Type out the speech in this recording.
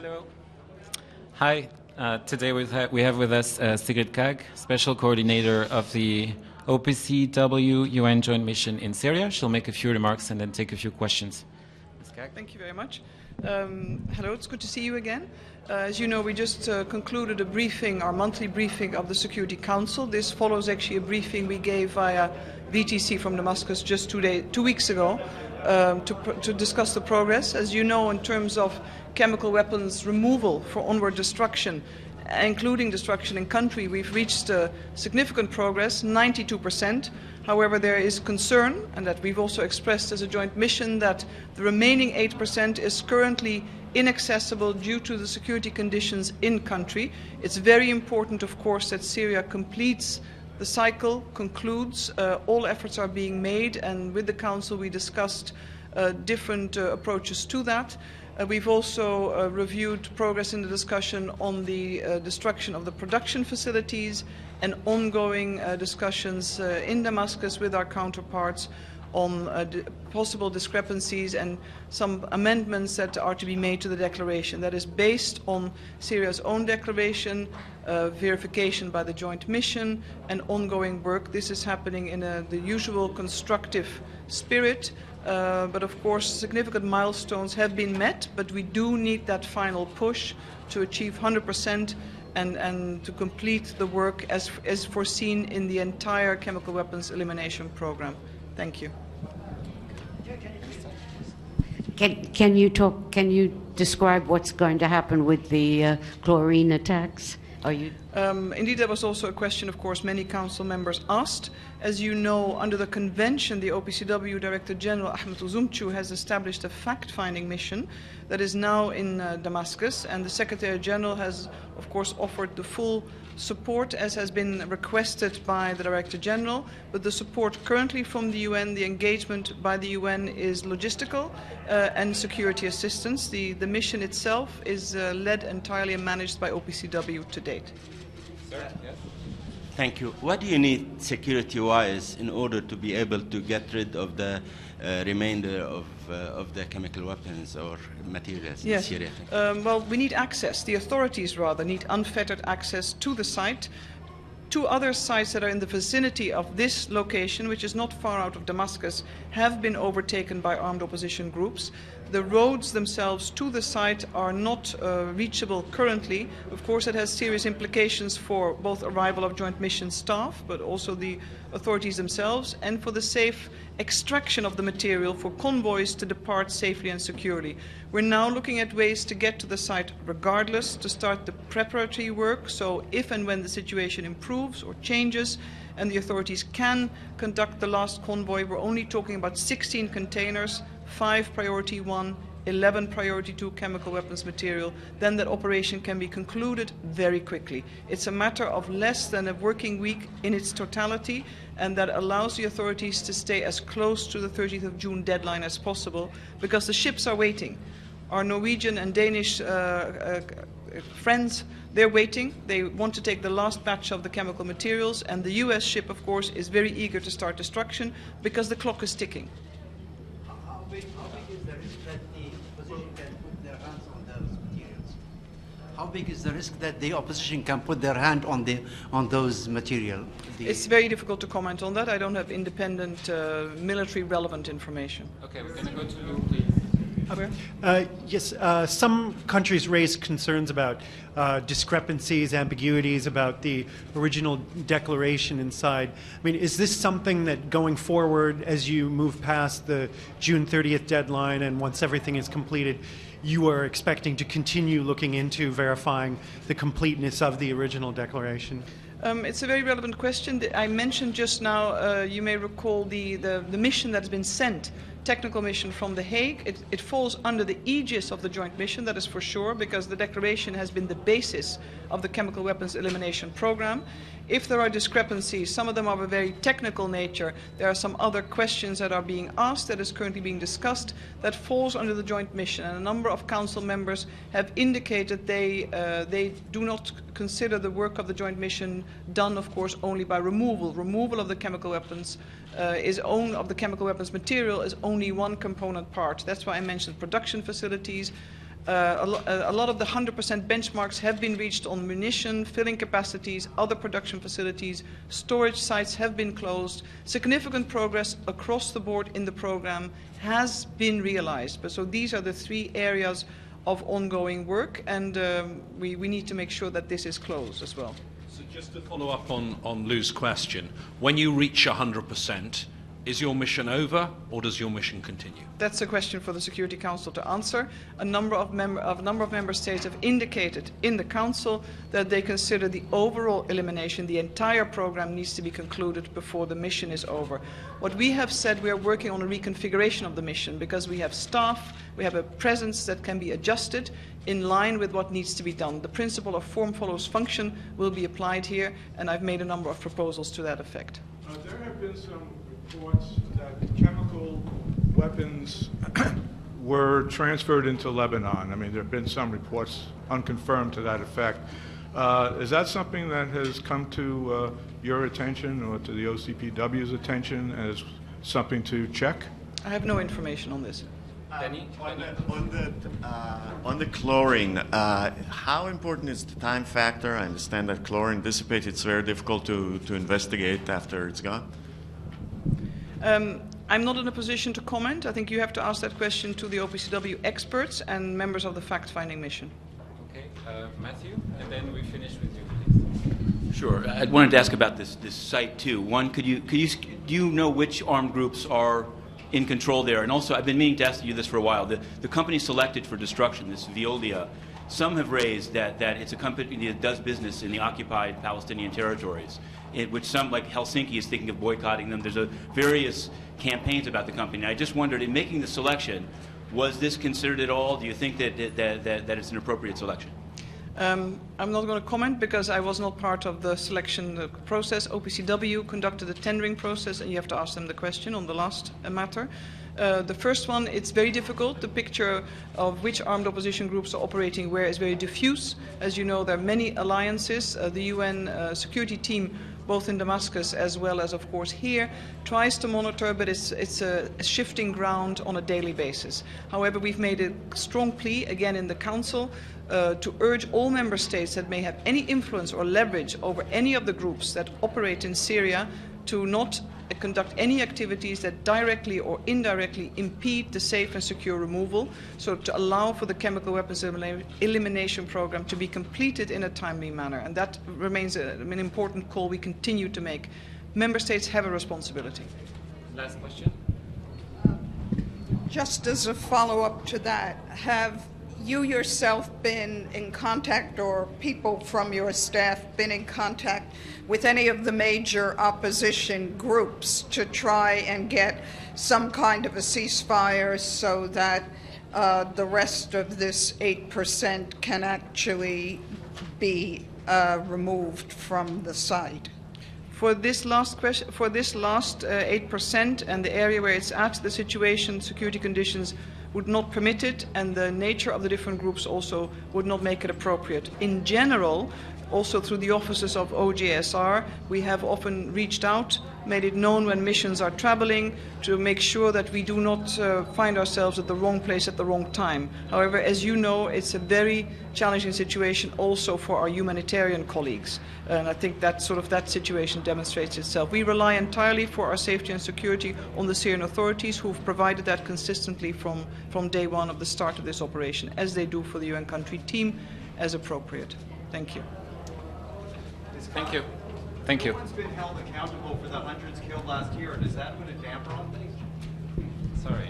Hello. Hi. Today we have with us Sigrid Kaag, Special Coordinator of the OPCW-UN Joint Mission in Syria. She'll make a few remarks and then take a few questions. Ms. Kaag. Thank you very much. Hello, it's good to see you again. As you know, we just concluded a briefing, our monthly briefing of the Security Council. This follows actually a briefing we gave via VTC from Damascus just 2 weeks ago to discuss the progress. As you know, in terms of chemical weapons removal for onward destruction, including destruction in country, we've reached significant progress, 92%. However, there is concern, and that we've also expressed as a joint mission, that the remaining 8% is currently inaccessible due to the security conditions in country. It's very important, of course, that Syria completes the cycle, concludes. All efforts are being made, and with the Council we discussed different approaches to that. We've also reviewed progress in the discussion on the destruction of the production facilities and ongoing discussions in Damascus with our counterparts on possible discrepancies and some amendments that are to be made to the declaration. That is based on Syria's own declaration, verification by the joint mission, and ongoing work. This is happening in the usual constructive spirit. But of course, significant milestones have been met, but we do need that final push to achieve 100% and to complete the work as foreseen in the entire chemical weapons elimination program. Thank you. Can you describe what's going to happen with the chlorine attacks? Indeed, that was also a question, of course, many council members asked. As you know, under the convention, the OPCW Director General Ahmed Uzumcu has established a fact-finding mission that is now in Damascus, and the Secretary General has, of course, offered the full support as has been requested by the Director General. But the support currently from the UN, the engagement by the UN, is logistical and security assistance. The mission itself is led entirely and managed by OPCW to date. Sir, yes. Thank you. What do you need security-wise in order to be able to get rid of the remainder of the chemical weapons or materials in Syria? Well, we need access. The authorities, rather, need unfettered access to the site. 2 other sites that are in the vicinity of this location, which is not far out of Damascus, have been overtaken by armed opposition groups. The roads themselves to the site are not reachable currently. Of course, it has serious implications for both arrival of joint mission staff, but also the authorities themselves, and for the safe extraction of the material for convoys to depart safely and securely. We're now looking at ways to get to the site regardless, to start the preparatory work, so if and when the situation improves or changes and the authorities can conduct the last convoy, we're only talking about 16 containers, 5 priority 1, 11 priority 2 chemical weapons material, then that operation can be concluded very quickly. It's a matter of less than a working week in its totality, and that allows the authorities to stay as close to the 30th of June deadline as possible, because the ships are waiting. Our Norwegian and Danish friends, they're waiting. They want to take the last batch of the chemical materials, and the US ship, of course, is very eager to start destruction because the clock is ticking. How big is the risk that the opposition can put their hands on those materials? How big is the risk that the opposition can put their hand on those materials? It's very difficult to comment on that. I don't have independent military relevant information. Okay, we're going to go to you, please. Yes, some countries raised concerns about discrepancies, ambiguities about the original declaration inside. I mean, is this something that going forward, as you move past the June 30th deadline and once everything is completed, you are expecting to continue looking into verifying the completeness of the original declaration? It's a very relevant question. I mentioned just now, you may recall the mission that's been sent, technical mission from The Hague. It falls under the aegis of the joint mission, that is for sure, because the declaration has been the basis of the chemical weapons elimination program. If there are discrepancies, some of them are of a very technical nature, there are some other questions that are being asked that is currently being discussed that falls under the joint mission. And a number of council members have indicated they do not consider the work of the joint mission done, of course, only by removal. Removal of the chemical weapons material is only one component part. That's why I mentioned production facilities, A lot of the 100% benchmarks have been reached on munition, filling capacities, other production facilities, storage sites have been closed. Significant progress across the board in the program has been realized. But so these are the 3 areas of ongoing work, and we need to make sure that this is closed as well. So just to follow up on Lou's question, when you reach 100%, is your mission over, or does your mission continue? That's a question for the Security Council to answer. A number of member states have indicated in the Council that they consider the overall elimination, the entire program, needs to be concluded before the mission is over. What we have said, we are working on a reconfiguration of the mission because we have staff, we have a presence that can be adjusted in line with what needs to be done. The principle of form follows function will be applied here, and I've made a number of proposals to that effect. There have been some reports that chemical weapons were transferred into Lebanon. I mean, there have been some reports unconfirmed to that effect. Is that something that has come to your attention or to the OCPW's attention as something to check? I have no information on this. On the chlorine, how important is the time factor? I understand that chlorine dissipates. It's very difficult to investigate after it's gone. I'm not in a position to comment. I think you have to ask that question to the OPCW experts and members of the fact-finding mission. Okay, Matthew, and then we finish with you, please. Sure. I wanted to ask about this site too. One, do you know which armed groups are in control there? And also, I've been meaning to ask you this for a while. The company selected for destruction, this Veolia, some have raised that it's a company that does business in the occupied Palestinian territories, which some, like Helsinki, is thinking of boycotting them. There's various campaigns about the company. And I just wondered, in making the selection, was this considered at all? Do you think that it's an appropriate selection? I'm not going to comment because I was not part of the selection process. OPCW conducted a tendering process, and you have to ask them the question on the last matter. The first one, it's very difficult. The picture of which armed opposition groups are operating where is very diffuse. As you know, there are many alliances. The UN security team, both in Damascus as well as, of course, here, tries to monitor, but it's a shifting ground on a daily basis. However, we've made a strong plea, again in the Council, to urge all member states that may have any influence or leverage over any of the groups that operate in Syria to not conduct any activities that directly or indirectly impede the safe and secure removal, so to allow for the chemical weapons elimination program to be completed in a timely manner. And that remains an important call we continue to make. Member states have a responsibility. Last question. Just as a follow-up to that, have you yourself been in contact, or people from your staff been in contact with any of the major opposition groups to try and get some kind of a ceasefire so that the rest of this 8% can actually be removed from the site? For this last question, for this last 8% and the area where it's at, the situation, security conditions would not permit it, and the nature of the different groups also would not make it appropriate. In general, also through the offices of OGSR, we have often reached out, made it known when missions are traveling, to make sure that we do not find ourselves at the wrong place at the wrong time. However, as you know, it's a very challenging situation also for our humanitarian colleagues, and I think that that situation demonstrates itself. We rely entirely for our safety and security on the Syrian authorities, who've provided that consistently from day one of the start of this operation, as they do for the UN country team as appropriate. Thank you. Thank you. Thank you. No one's been held accountable for the hundreds killed last year. Does that put a damper on things? Sorry.